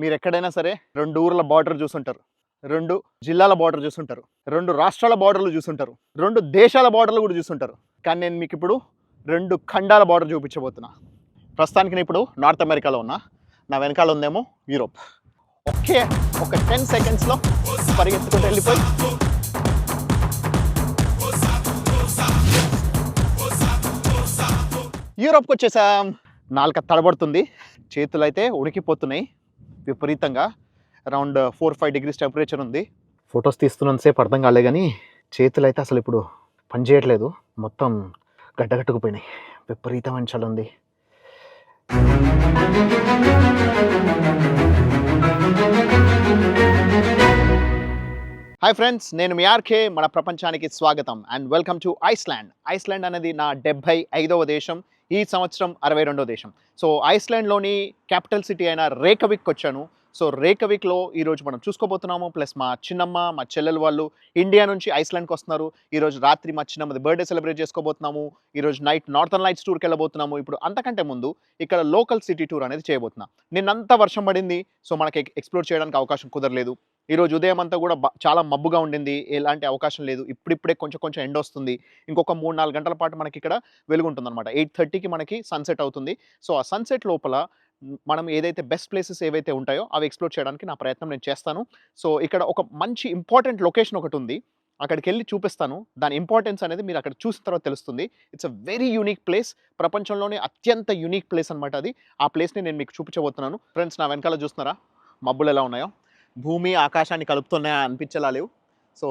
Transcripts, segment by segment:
మీరు ఎక్కడైనా సరే 2 ఊర్ల బార్డర్ చూసుంటారు. 2 జిల్లాల బార్డర్ చూసుంటారు. 2 రాష్ట్రాల బార్డర్‌లు చూసుంటారు. 2 దేశాల బార్డర్‌లు కూడా చూసుంటారు. కానీ నేను మీకిప్పుడు 2 ఖండాల బార్డర్ చూపించబోతున్నా. ప్రస్తుతానికి నేను ఇప్పుడు నార్త్ అమెరికాలో ఉన్నా. నా వెనకాల ఉందేమో యూరోప్. ఒకే ఒక 10 సెకండ్స్‌లో పరిగెత్తుకుంటూ వెళ్ళిపోయి యూరోప్‌కి వచ్చేసాం. నాలుక తడబడుతుంది. చేతులైతే ఉడికిపోతున్నాయి విపరీతంగా. అరౌండ్ 4-5 డిగ్రీస్ టెంపరేచర్ ఉంది. ఫొటోస్ తీస్తున్నంతసేపు అర్థం కాలే కానీ చేతులైతే అసలు ఇప్పుడు పని చేయట్లేదు. మొత్తం గడ్డగట్టుకుపోయినాయి. విపరీతమైన చలి ఉంది. హాయ్ ఫ్రెండ్స్, నేను మీ ఆర్కే. మన ప్రపంచానికి స్వాగతం and welcome to Iceland. Iceland అనేది నా 75వ దేశం. ఈ సంవత్సరం 62వ దేశం. సో ఐస్లాండ్లోని క్యాపిటల్ సిటీ అయిన రేకవిక్ వచ్చాను. సో రేకవిక్లో ఈరోజు మనం చూసుకోబోతున్నాము. ప్లస్ మా చిన్నమ్మ, మా చెల్లెలు వాళ్ళు ఇండియా నుంచి ఐస్లాండ్కి వస్తున్నారు. ఈరోజు రాత్రి మా చిన్నమ్మది బర్త్డే సెలబ్రేట్ చేసుకోబోతున్నాము. ఈరోజు నైట్ నార్థన్ లైట్స్ టూర్కి వెళ్ళబోతున్నాము. ఇప్పుడు అంతకంటే ముందు ఇక్కడ లోకల్ సిటీ టూర్ అనేది చేయబోతున్నాం. నిన్నంతా వర్షం పడింది, సో మనకి ఎక్స్ప్లోర్ చేయడానికి అవకాశం కుదరలేదు. ఈరోజు ఉదయం అంతా కూడా చాలా మబ్బుగా ఉండింది, ఎలాంటి అవకాశం లేదు. ఇప్పుడిప్పుడే కొంచెం ఎండ వస్తుంది. ఇంకొక 3-4 గంటల పాటు మనకి ఇక్కడ వెలుగుంటుంది అనమాట. 8:30కి మనకి సన్సెట్ అవుతుంది. సో ఆ సన్సెట్ లోపల మనం ఏదైతే బెస్ట్ ప్లేసెస్ ఏవైతే ఉంటాయో అవి ఎక్స్ప్లోర్ చేయడానికి నా ప్రయత్నం నేను చేస్తాను. సో ఇక్కడ ఒక మంచి ఇంపార్టెంట్ లొకేషన్ ఒకటి ఉంది, అక్కడికి వెళ్ళి చూపిస్తాను. దాని ఇంపార్టెన్స్ అనేది మీరు అక్కడ చూసిన తర్వాత తెలుస్తుంది. It's a very unique place. ప్రపంచంలోనే అత్యంత యూనిక్ ప్లేస్ అనమాట అది. ఆ ప్లేస్ని నేను మీకు చూపించబోతున్నాను. ఫ్రెండ్స్, నా వెనకాల చూస్తున్నారా మబ్బులు ఎలా ఉన్నాయో? భూమి ఆకాశాన్ని కలుపుతున్నాయా అనిపించేలా లేవు. సో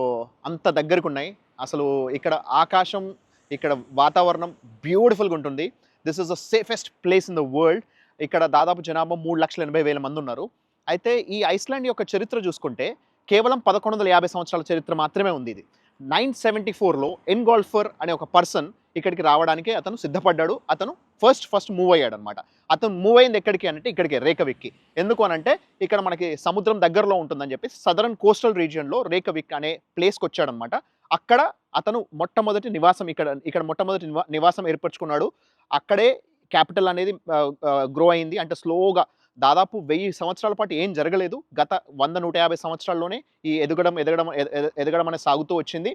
అంత దగ్గరకు ఉన్నాయి. అసలు ఇక్కడ ఆకాశం, ఇక్కడ వాతావరణం బ్యూటిఫుల్గా ఉంటుంది. This is the safest place in the world. ఇక్కడ దాదాపు జనాభా 3,80,000 మంది ఉన్నారు. అయితే ఈ ఐస్లాండ్ యొక్క చరిత్ర చూసుకుంటే కేవలం 1150 సంవత్సరాల చరిత్ర మాత్రమే ఉంది. ఇది 974లో ఎన్గాల్ఫర్ అనే ఒక పర్సన్ ఇక్కడికి రావడానికి అతను సిద్ధపడ్డాడు. అతను ఫస్ట్ మూవ్ అయ్యాడు అనమాట. అతను మూవ్ అయింది ఎక్కడికి అంటే ఇక్కడికి, రేకవిక్కి. ఎందుకు అనంటే ఇక్కడ మనకి సముద్రం దగ్గరలో ఉంటుందని చెప్పి సదరన్ కోస్టల్ రీజియన్లో రేకవిక్ అనే ప్లేస్కి వచ్చాడనమాట. అక్కడ అతను మొట్టమొదటి నివాసం ఇక్కడ మొట్టమొదటి నివాసం ఏర్పరచుకున్నాడు. అక్కడే క్యాపిటల్ అనేది గ్రో అయింది. అంటే స్లోగా దాదాపు 1000 సంవత్సరాల పాటు ఏం జరగలేదు. గత 100-150 సంవత్సరాల్లోనే ఈ ఎదగడం అనేది సాగుతూ వచ్చింది.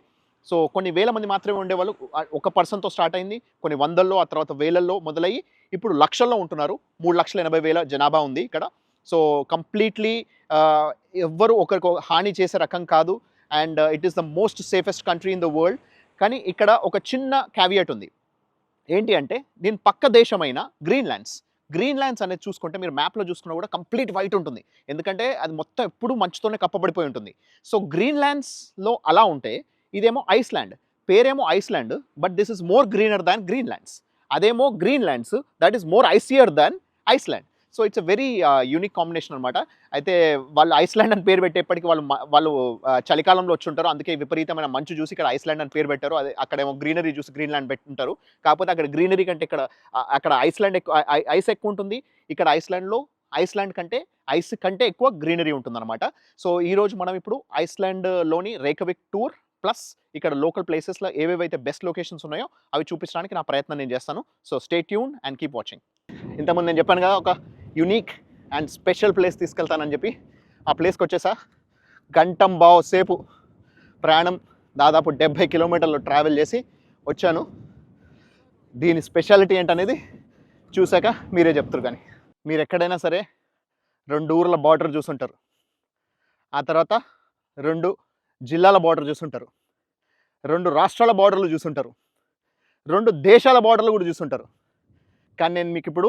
సో కొన్ని వేల మంది మాత్రమే ఉండేవాళ్ళు. ఒక పర్సన్తో స్టార్ట్ అయింది, కొన్ని వందల్లో, ఆ తర్వాత వేలల్లో మొదలయ్యి ఇప్పుడు లక్షల్లో ఉంటున్నారు. 3,80,000 జనాభా ఉంది ఇక్కడ. సో కంప్లీట్లీ ఎవ్వరు ఒకరికి హాని చేసే రకం కాదు. And it is the most safest country in the world. కానీ ఇక్కడ ఒక చిన్న క్యావియట్ ఉంది. ఏంటి అంటే దీని పక్క దేశమైన గ్రీన్లాండ్స్ అనేది చూసుకుంటే మీరు మ్యాప్లో చూసుకున్నా కూడా కంప్లీట్ వైట్ ఉంటుంది. ఎందుకంటే అది మొత్తం ఎప్పుడు మంచుతోనే కప్పబడిపోయి ఉంటుంది. సో గ్రీన్లాండ్స్లో అలా ఉంటే ఇదేమో ఐస్లాండ్, పేరేమో Iceland, but this is more greener than Greenlands. అదేమో Greenlands, that is more icier than Iceland. So it's a very unique combination అనమాట. అయితే వాళ్ళు ఐస్లాండ్ అని పేరు పెట్టేప్పటికీ వాళ్ళు చలికాలంలో వచ్చి ఉంటారు. అందుకే విపరీతమైన మంచు చూసి ఇక్కడ ఐస్లాండ్ అని పేరు పెట్టారు. అదే అక్కడేమో గ్రీనరీ చూసి గ్రీన్లాండ్ పెట్టుంటారు. కాకపోతే అక్కడ గ్రీనరీ కంటే అక్కడ ఐస్లాండ్ ఎక్కువ, ఐస్ ఎక్కువ ఉంటుంది. ఇక్కడ ఐస్లాండ్ కంటే ఐస్ కంటే ఎక్కువ గ్రీనరీ ఉంటుందన్నమాట. సో ఈరోజు మనం ఇప్పుడు ఐస్లాండ్లోని రేకవిక్ టూర్ ప్లస్ ఇక్కడ లోకల్ ప్లేసెస్లో ఏవేవైతే బెస్ట్ లొకేషన్స్ ఉన్నాయో అవి చూపించడానికి నా ప్రయత్నం నేను చేస్తాను. So stay tune and keep watching. ఇంతకుముందు నేను చెప్పాను కదా ఒక యూనిక్ అండ్ స్పెషల్ ప్లేస్ తీసుకెళ్తానని చెప్పి. ఆ ప్లేస్కి వచ్చేసా. గంటంబావు సేపు ప్రయాణం, దాదాపు 70 కిలోమీటర్లు ట్రావెల్ చేసి వచ్చాను. దీని స్పెషాలిటీ ఏంటనేది చూశాక మీరే చెప్తారు. కానీ మీరు ఎక్కడైనా సరే 2 ఊర్ల బార్డర్ చూసుంటారు, ఆ తర్వాత 2 జిల్లాల బార్డర్ చూసుంటారు, 2 రాష్ట్రాల బార్డర్లు చూసుంటారు, 2 దేశాల బార్డర్లు కూడా చూసుంటారు. కానీ నేను మీకు ఇప్పుడు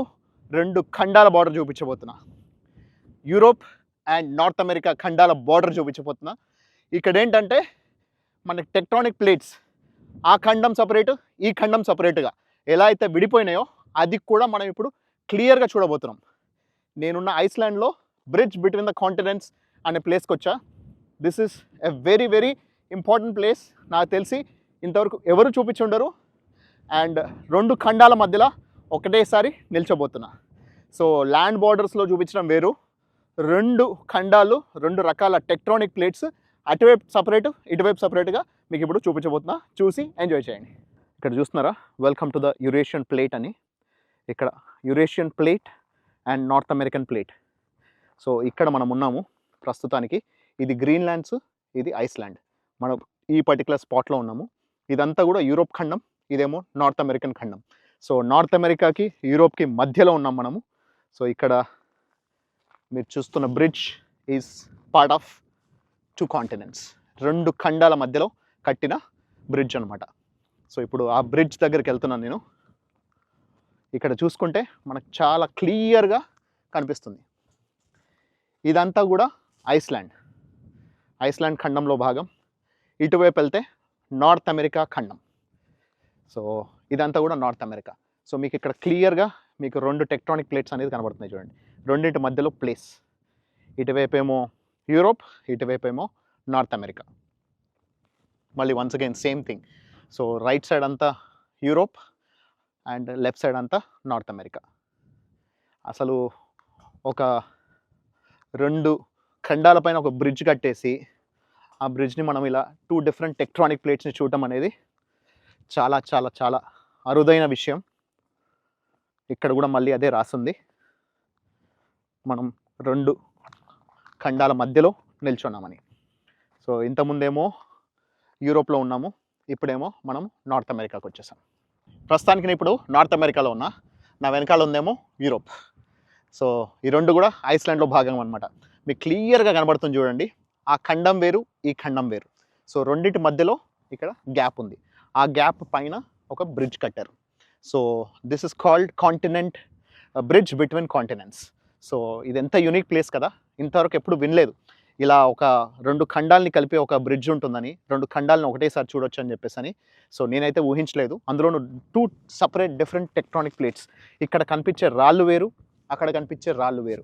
2 ఖండాల బార్డర్ చూపించబోతున్నా. యూరోప్ అండ్ నార్త్ అమెరికా ఖండాల బార్డర్ చూపించబోతున్నా. ఇక్కడ ఏంటంటే మనకి టెక్టానిక్ ప్లేట్స్, ఆ ఖండం సపరేటు, ఈ ఖండం సపరేటుగా ఎలా అయితే విడిపోయినాయో అది కూడా మనం ఇప్పుడు క్లియర్గా చూడబోతున్నాం. నేనున్న ఐస్లాండ్లో బ్రిడ్జ్ బిట్వీన్ ద కాంటినెంట్స్ అనే ప్లేస్కి వచ్చా. This is a very very important place. నాకు తెలిసి ఇంతవరకు ఎవరు చూపించుండరు. అండ్ 2 ఖండాల మధ్యలో ఒకటేసారి నిల్చోబోతున్నా. సో ల్యాండ్ బార్డర్స్లో చూపించడం వేరు, 2 ఖండాలు, 2 రకాల టెక్టానిక్ ప్లేట్స్, అటువైపు సపరేటు, ఇటువైపు సపరేట్గా మీకు ఇప్పుడు చూపించబోతున్నా. చూసి ఎంజాయ్ చేయండి. ఇక్కడ చూస్తున్నారా, welcome to the Eurasian plate అని. ఇక్కడ Eurasian plate and north American plate. So ఇక్కడ మనం ఉన్నాము ప్రస్తుతానికి. ఇది గ్రీన్లాండ్స్, ఇది ఐస్లాండ్. మనం ఈ పర్టికులర్ స్పాట్లో ఉన్నాము. ఇదంతా కూడా యూరోప్ ఖండం, ఇదేమో నార్త్ అమెరికన్ ఖండం. సో నార్త్ అమెరికాకి యూరోప్కి మధ్యలో ఉన్నాం మనము. సో ఇక్కడ మీరు చూస్తున్న bridge is part of 2 continents, 2 ఖండాల మధ్యలో కట్టిన బ్రిడ్జ్ అనమాట. సో ఇప్పుడు ఆ బ్రిడ్జ్ దగ్గరికి వెళ్తున్నాను నేను. ఇక్కడ చూసుకుంటే మనకు చాలా క్లియర్గా కనిపిస్తుంది. ఇదంతా కూడా ఐస్లాండ్, ఐస్లాండ్ ఖండంలో భాగం. ఇటువైపు వెళ్తే నార్త్ అమెరికా ఖండం. సో ఇదంతా కూడా నార్త్ అమెరికా. సో మీకు ఇక్కడ క్లియర్గా మీకు 2 టెక్టానిక్ ప్లేట్స్ అనేది కనబడుతున్నాయి చూడండి. రెండింటి మధ్యలో ప్లేస్. ఇటువైపు ఏమో యూరోప్, ఇటువైపు ఏమో నార్త్ అమెరికా. మళ్ళీ once again same thing. So right side అంతా యూరోప్ అండ్ లెఫ్ట్ సైడ్ అంతా నార్త్ అమెరికా. అసలు ఒక 2 ఖండాలపైన ఒక బ్రిడ్జ్ కట్టేసి ఆ బ్రిడ్జ్ని మనం ఇలా 2 డిఫరెంట్ టెక్టానిక్ ప్లేట్స్ని చూడటం అనేది చాలా చాలా చాలా అరుదైన విషయం. ఇక్కడ కూడా మళ్ళీ అదే రాస్తుంది, మనం 2 ఖండాల మధ్యలో నిల్చున్నామని. సో ఇంతకుముందేమో యూరోప్లో ఉన్నాము, ఇప్పుడేమో మనం నార్త్ అమెరికాకి వచ్చేసాం. ప్రస్తుతానికి నేను ఇప్పుడు నార్త్ అమెరికాలో ఉన్నా, నా వెనకాల ఉందేమో యూరోప్. సో ఈ 2 కూడా ఐస్లాండ్లో భాగం అనమాట. మీకు క్లియర్గా కనబడుతుంది చూడండి, ఆ ఖండం వేరు, ఈ ఖండం వేరు. సో రెండింటి మధ్యలో ఇక్కడ గ్యాప్ ఉంది. ఆ గ్యాప్ పైన ఒక బ్రిడ్జ్ కట్టారు. So this is called continent bridge between continents. So ఇది ఎంత యూనిక్ ప్లేస్ కదా, ఇంతవరకు ఎప్పుడు వినలేదు ఇలా ఒక 2 ఖండాలని కలిపి ఒక బ్రిడ్జ్ ఉంటుందని, 2 ఖండాలను ఒకటేసారి చూడొచ్చు అని చెప్పేసి. సో నేనైతే ఊహించలేదు. అందులోనూ 2 సపరేట్ డిఫరెంట్ టెక్టానిక్ ప్లేట్స్. ఇక్కడ కనిపించే రాళ్ళు వేరు, అక్కడ కనిపించే రాళ్ళు వేరు.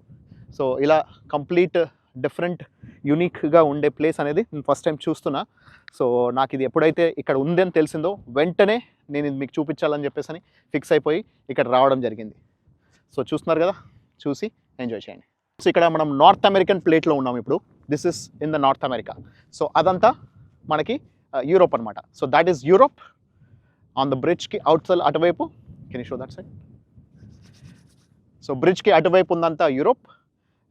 సో ఇలా కంప్లీట్ డిఫరెంట్ యూనిక్గా ఉండే ప్లేస్ అనేది నేను ఫస్ట్ టైం చూస్తున్నా. సో నాకు ఇది ఎప్పుడైతే ఇక్కడ ఉందని తెలిసిందో వెంటనే నేను ఇది మీకు చూపించాలని చెప్పేసి ఫిక్స్ అయిపోయి ఇక్కడ రావడం జరిగింది. సో చూస్తున్నారు కదా, చూసి ఎంజాయ్ చేయండి. సో ఇక్కడ మనం నార్త్ అమెరికన్ ప్లేట్లో ఉన్నాం ఇప్పుడు. This is in the North America. So అదంతా మనకి యూరోప్ అనమాట. So that is Europe. On the బ్రిడ్జ్కి అవుట్ సైడ్ అటువైపు, can you show that side? So బ్రిడ్జ్కి అటువైపు ఉందంతా యూరోప్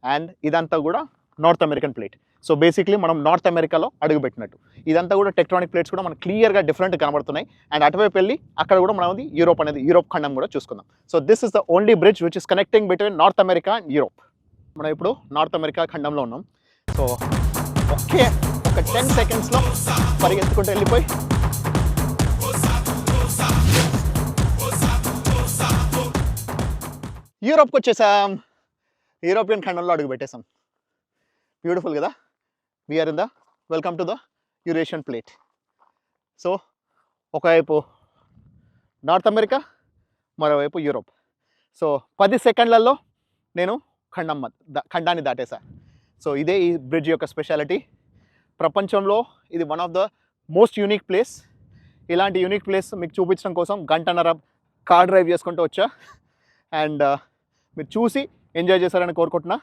అండ్ ఇదంతా కూడా North American plate. So basically మనం నార్త్ అమెరికాలో అడుగుపెట్టినట్టు. ఇదంతా కూడా టెక్టానిక్ ప్లేట్స్ కూడా మనకు క్లియర్గా డిఫరెంట్ కనబడుతున్నాయి. అండ్ అటువైపు వెళ్ళి అక్కడ కూడా మనం యూరోప్ అనేది, యూరోప్ ఖండం కూడా చూసుకుందాం. So this is the only bridge which is connecting between north America and Europe. మనం ఇప్పుడు నార్త్ అమెరికా ఖండంలో ఉన్నాం. సో ఒక 10 సెకండ్స్లో పరిగెత్తుకుంటూ వెళ్ళిపోయి యూరోప్కి వచ్చేసాం. యూరోపియన్ ఖండంలో అడుగు పెట్టేసాం. బ్యూటిఫుల్ కదా. We are in the welcome to the Eurasian plate. So ఒకవైపు నార్త్ అమెరికా, మరోవైపు యూరోప్. సో 10 సెకండ్లలో నేను ఖండాన్ని దాటేసా. సో ఇదే ఈ బ్రిడ్జ్ యొక్క స్పెషాలిటీ. ప్రపంచంలో ఇది one of the most unique place. ఇలాంటి యూనిక్ ప్లేస్ మీకు చూపించడం కోసం 1.5 గంట కార్ డ్రైవ్ చేసుకుంటూ వచ్చా. అండ్ మీరు చూసి ఎంజాయ్ చేశారని కోరుకుంటున్నా.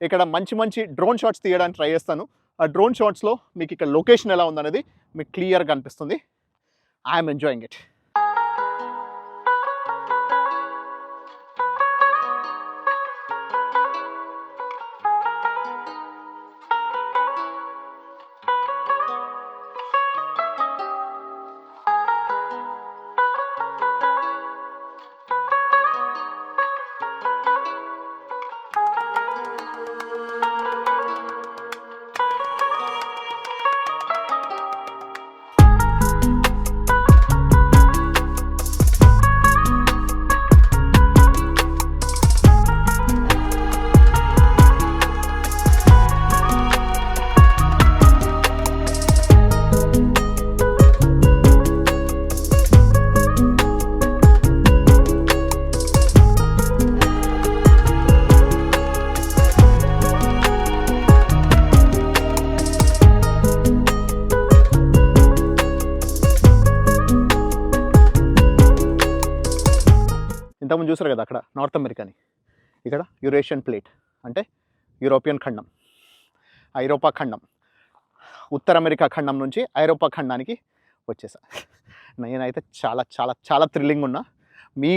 ఇక్కడ మంచి డ్రోన్ షాట్స్ తీయడానికి ట్రై చేస్తాను. ఆ డ్రోన్ షాట్స్లో మీకు ఇక్కడ లొకేషన్ ఎలా ఉందనేది మీకు క్లియర్గా అనిపిస్తుంది. I'm enjoying it. ఇంతకుముందు చూసారు కదా అక్కడ నార్త్ అమెరికాని, ఇక్కడ యూరేషియన్ ప్లేట్ అంటే యూరోపియన్ ఖండం, ఐరోపా ఖండం. ఉత్తర అమెరికా ఖండం నుంచి ఐరోపా ఖండానికి వచ్చేసా. నేనైతే చాలా చాలా చాలా థ్రిల్లింగ్ ఉన్నా. మీ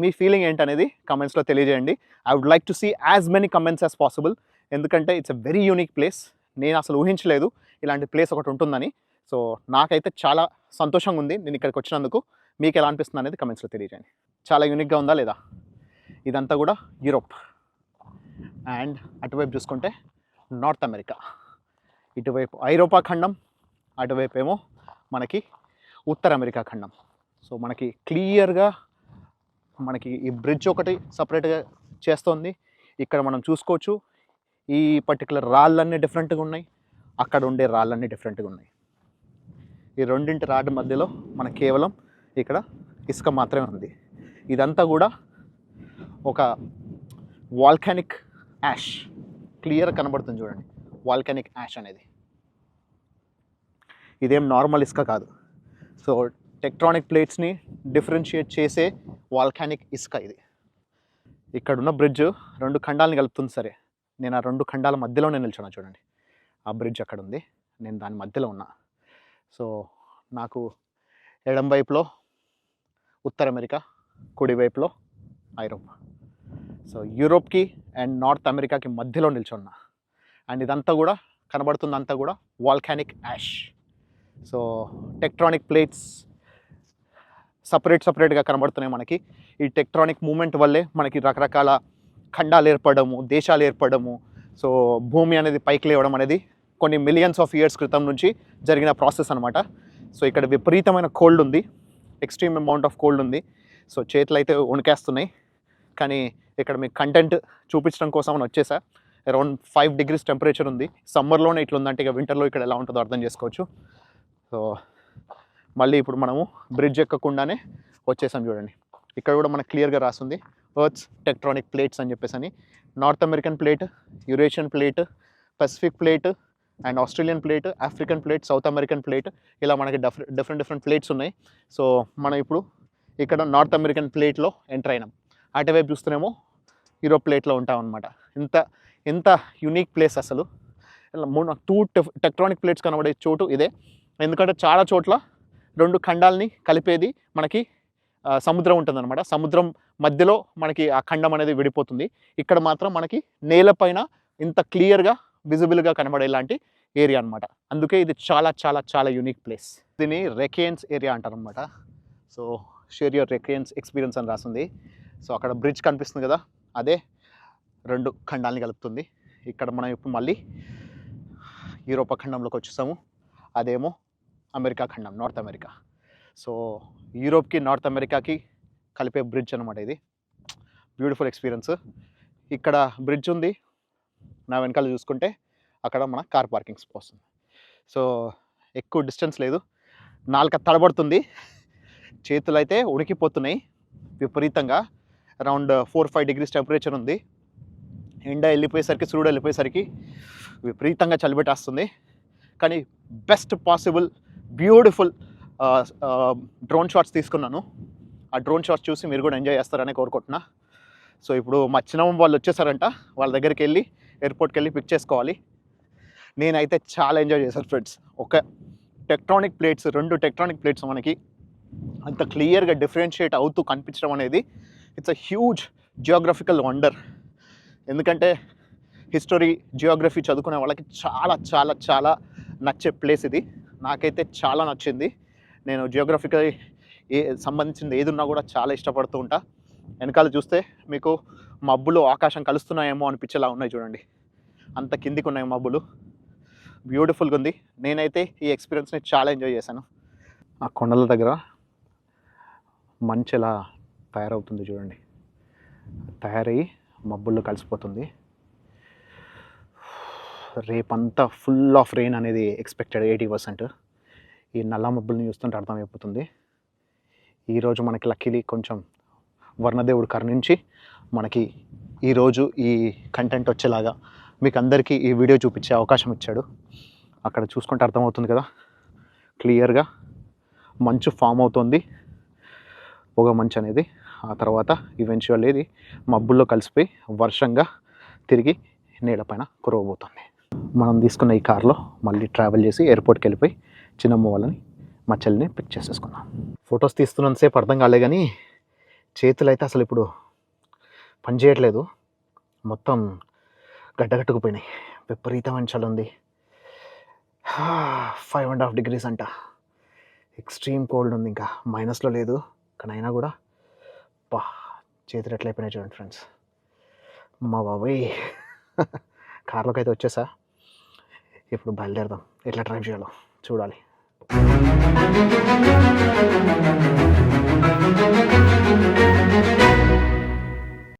మీ ఫీలింగ్ ఏంటనేది కమెంట్స్లో తెలియజేయండి. I would like to see as many comments as possible. ఎందుకంటే it's a very unique place. నేను అసలు ఊహించలేదు ఇలాంటి ప్లేస్ ఒకటి ఉంటుందని. సో నాకైతే చాలా సంతోషంగా ఉంది నేను ఇక్కడికి వచ్చినందుకు. మీకు ఎలా అనిపిస్తుంది అనేది కమెంట్స్లో తెలియజేయండి. చాలా యూనిక్గా ఉందా లేదా? ఇదంతా కూడా యూరోప్, అండ్ అటువైపు చూసుకుంటే నార్త్ అమెరికా. ఇటువైపు ఐరోపా ఖండం, అటువైపు ఏమో మనకి ఉత్తర అమెరికా ఖండం. సో మనకి క్లియర్గా మనకి ఈ బ్రిడ్జ్ ఒకటి సపరేట్గా చేస్తోంది. ఇక్కడ మనం చూసుకోవచ్చు ఈ పర్టికులర్ రాళ్ళన్నీ డిఫరెంట్గా ఉన్నాయి, అక్కడ ఉండే రాళ్ళన్నీ డిఫరెంట్గా ఉన్నాయి. ఈ రెండింటి రాడ్ మధ్యలో మనకు కేవలం ఇక్కడ ఇసుక మాత్రమే ఉంది. ఇదంతా కూడా ఒక వాల్కానిక్ యాష్ క్లియర్ కనబడుతుంది చూడండి. వాల్కానిక్ యాష్ అనేది ఇదేం నార్మల్ ఇసుక కాదు. సో టెక్ట్రానిక్ ప్లేట్స్ని డిఫరెన్షియేట్ చేసే వాల్కానిక్ ఇసుక ఇది. ఇక్కడున్న బ్రిడ్జ్ రెండు ఖండాలని కలుపుతుంది. సరే, నేను ఆ రెండు ఖండాల మధ్యలోనే నిల్చున్నా చూడండి. ఆ బ్రిడ్జ్ అక్కడ ఉంది, నేను దాని మధ్యలో ఉన్నా. సో నాకు ఎడం వైపులో ఉత్తర అమెరికా, కుడి వైపులో ఐరోపా. సో యూరోప్కి అండ్ నార్త్ అమెరికాకి మధ్యలో నిల్చున్నా. అండ్ ఇదంతా కూడా కనబడుతుందంతా కూడా వాల్కానిక్ యాష్. సో టెక్ట్రానిక్ ప్లేట్స్ సపరేట్గా కనబడుతున్నాయి మనకి. ఈ టెక్ట్రానిక్ మూమెంట్ వల్లే మనకి రకరకాల ఖండాలు ఏర్పడము, దేశాలు ఏర్పడము, సో భూమి అనేది పైకి లేవడం అనేది కొన్ని మిలియన్స్ ఆఫ్ ఇయర్స్ క్రితం నుంచి జరిగిన ప్రాసెస్ అనమాట. సో ఇక్కడ విపరీతమైన కోల్డ్ ఉంది, ఎక్స్ట్రీమ్ అమౌంట్ ఆఫ్ కోల్డ్ ఉంది. సో చేతులు అయితే వణికేస్తున్నాయి. కానీ ఇక్కడ మీకు కంటెంట్ చూపించడం కోసం అని వచ్చేసా. అరౌండ్ 5 degrees టెంపరేచర్ ఉంది. సమ్మర్లోనే ఇట్లా ఉందంటే ఇక వింటర్లో ఇక్కడ ఎలా ఉంటుందో అర్థం చేసుకోవచ్చు. సో మళ్ళీ ఇప్పుడు మనము బ్రిడ్జ్ ఎక్కకుండానే వచ్చేసాం చూడండి. ఇక్కడ కూడా మనకు క్లియర్గా రాస్తుంది ఎర్త్స్ టెక్ట్రానిక్ ప్లేట్స్ అని చెప్పేసి అని. North American plate, Eurasian plate, Pacific plate and Australian plate, African plate, south American plate, ఇలా మనకి డిఫరెంట్ ప్లేట్స్ ఉన్నాయి. సో మనం ఇప్పుడు ఇక్కడ నార్త్ అమెరికన్ ప్లేట్లో ఎంటర్ అయినాం. అటువైపు చూస్తేనేమో యూరోప్ ప్లేట్లో ఉంటాం అనమాట. ఎంత యూనిక్ ప్లేస్ అసలు. ఇలా 2 టెక్ట్రానిక్ ప్లేట్స్ కనబడే చోటు ఇదే. ఎందుకంటే చాలా చోట్ల రెండు ఖండాలని కలిపేది మనకి సముద్రం ఉంటుందన్నమాట. సముద్రం మధ్యలో మనకి ఆ ఖండం అనేది విడిపోతుంది. ఇక్కడ మాత్రం మనకి నేలపైన ఇంత క్లియర్గా విజిబుల్గా కనబడేలాంటి ఏరియా అనమాట. అందుకే ఇది చాలా చాలా చాలా యూనిక్ ప్లేస్. దీన్ని రెకేన్స్ ఏరియా అంటారనమాట. సో షేర్ యువర్ రెకేన్స్ ఎక్స్పీరియన్స్ అని రాస్తుంది. సో అక్కడ బ్రిడ్జ్ కనిపిస్తుంది కదా, అదే రెండు ఖండాలని కలుపుతుంది. ఇక్కడ మనం ఇప్పుడు మళ్ళీ యూరోపా ఖండంలోకి వచ్చేసాము. అదేమో అమెరికా ఖండం, నార్త్ అమెరికా. సో యూరోప్కి నార్త్ అమెరికాకి కలిపే బ్రిడ్జ్ అనమాట ఇది. Beautiful experience. ఇక్కడ బ్రిడ్జ్ ఉంది, నా వెనకాల చూసుకుంటే అక్కడ మన కార్ పార్కింగ్ స్పేస్ వస్తుంది. సో ఎక్కువ డిస్టెన్స్ లేదు, నాలుక తడబడుతుంది, చేతులు అయితే ఉడికిపోతున్నాయి విపరీతంగా. అరౌండ్ 4-5 degrees టెంపరేచర్ ఉంది. ఎండ వెళ్ళిపోయేసరికి, సూర్యుడు వెళ్ళిపోయేసరికి విపరీతంగా చలిపెట్టేస్తుంది. కానీ best possible beautiful drone shots తీసుకున్నాను. ఆ డ్రోన్ షాట్స్ చూసి మీరు కూడా ఎంజాయ్ చేస్తారని కోరుకుంటున్నా. సో ఇప్పుడు మా చిన్నమ్మ వాళ్ళు వచ్చేసారంట, వాళ్ళ దగ్గరికి వెళ్ళి ఎయిర్పోర్ట్కి వెళ్ళి పిక్ చేసుకోవాలి. నేనైతే చాలా ఎంజాయ్ చేశాను ఫ్రెండ్స్. ఒక టెక్ట్రానిక్ ప్లేట్స్, 2 టెక్ట్రానిక్ ప్లేట్స్ మనకి అంత క్లియర్గా డిఫరెన్షియేట్ అవుతూ కనిపించడం అనేది it's a huge geographical wonder. ఎందుకంటే హిస్టరీ, జియోగ్రఫీ చదువుకునే వాళ్ళకి చాలా చాలా చాలా నచ్చే ప్లేస్ ఇది. నాకైతే చాలా నచ్చింది. నేను జియోగ్రఫికల్ సంబంధించింది ఏది ఉన్నా కూడా చాలా ఇష్టపడుతూ ఉంటా. వెనకాల చూస్తే మీకు మబ్బులు ఆకాశం కలుస్తున్నాయేమో అనిపించేలా ఉన్నాయి చూడండి, అంత కిందికి ఉన్నాయి మబ్బులు. బ్యూటిఫుల్గా ఉంది. నేనైతే ఈ ఎక్స్పీరియన్స్ని చాలా ఎంజాయ్ చేశాను. ఆ కొండల దగ్గర మంచు ఎలా తయారవుతుంది చూడండి, తయారయ్యి మబ్బుల్లో కలిసిపోతుంది. రేపంతా ఫుల్ ఆఫ్ రెయిన్ అనేది ఎక్స్పెక్టెడ్, 80%. ఈ నల్ల మబ్బుల్ని చూస్తుంటే అర్థమైపోతుంది. ఈరోజు మనకి లక్కీలీ కొంచెం వర్ణదేవుడు కరుణించి మనకి ఈరోజు ఈ కంటెంట్ వచ్చేలాగా మీకు అందరికీ ఈ వీడియో చూపించే అవకాశం ఇచ్చాడు. అక్కడ చూసుకుంటే అర్థమవుతుంది కదా, క్లియర్గా మంచు ఫామ్ అవుతుంది, పొగ మంచు అనేది. ఆ తర్వాత ఈవెన్చువల్లీ ఇది మబ్బుల్లో కలిసిపోయి వర్షంగా తిరిగి నీళ్ళపైన కురవబోతుంది. మనం తీసుకున్న ఈ కార్లో మళ్ళీ ట్రావెల్ చేసి ఎయిర్పోర్ట్కి వెళ్ళిపోయి చిన్నమ్మ వాళ్ళని, మా చెల్లిని పిక్ చేసేసుకున్నాం. ఫొటోస్ తీస్తున్నంతసేపు అర్థం కాలే కానీ చేతులు అయితే అసలు ఇప్పుడు పని చేయట్లేదు, మొత్తం గడ్డగట్టుకుపోయినాయి. విపరీతమైన చలి ఉంది. 5.5 degrees అంట, ఎక్స్ట్రీమ్ కోల్డ్ ఉంది. ఇంకా మైనస్లో లేదు, కానీ అయినా కూడా బా చేతులు ఎట్లయిపోయినాయి చూడండి ఫ్రెండ్స్. మా బాబాయ్ కార్లోకి అయితే వచ్చేసా. ఇప్పుడు బయలుదేరదాం, ఎట్లా డ్రైవ్ చేయాలో చూడాలి.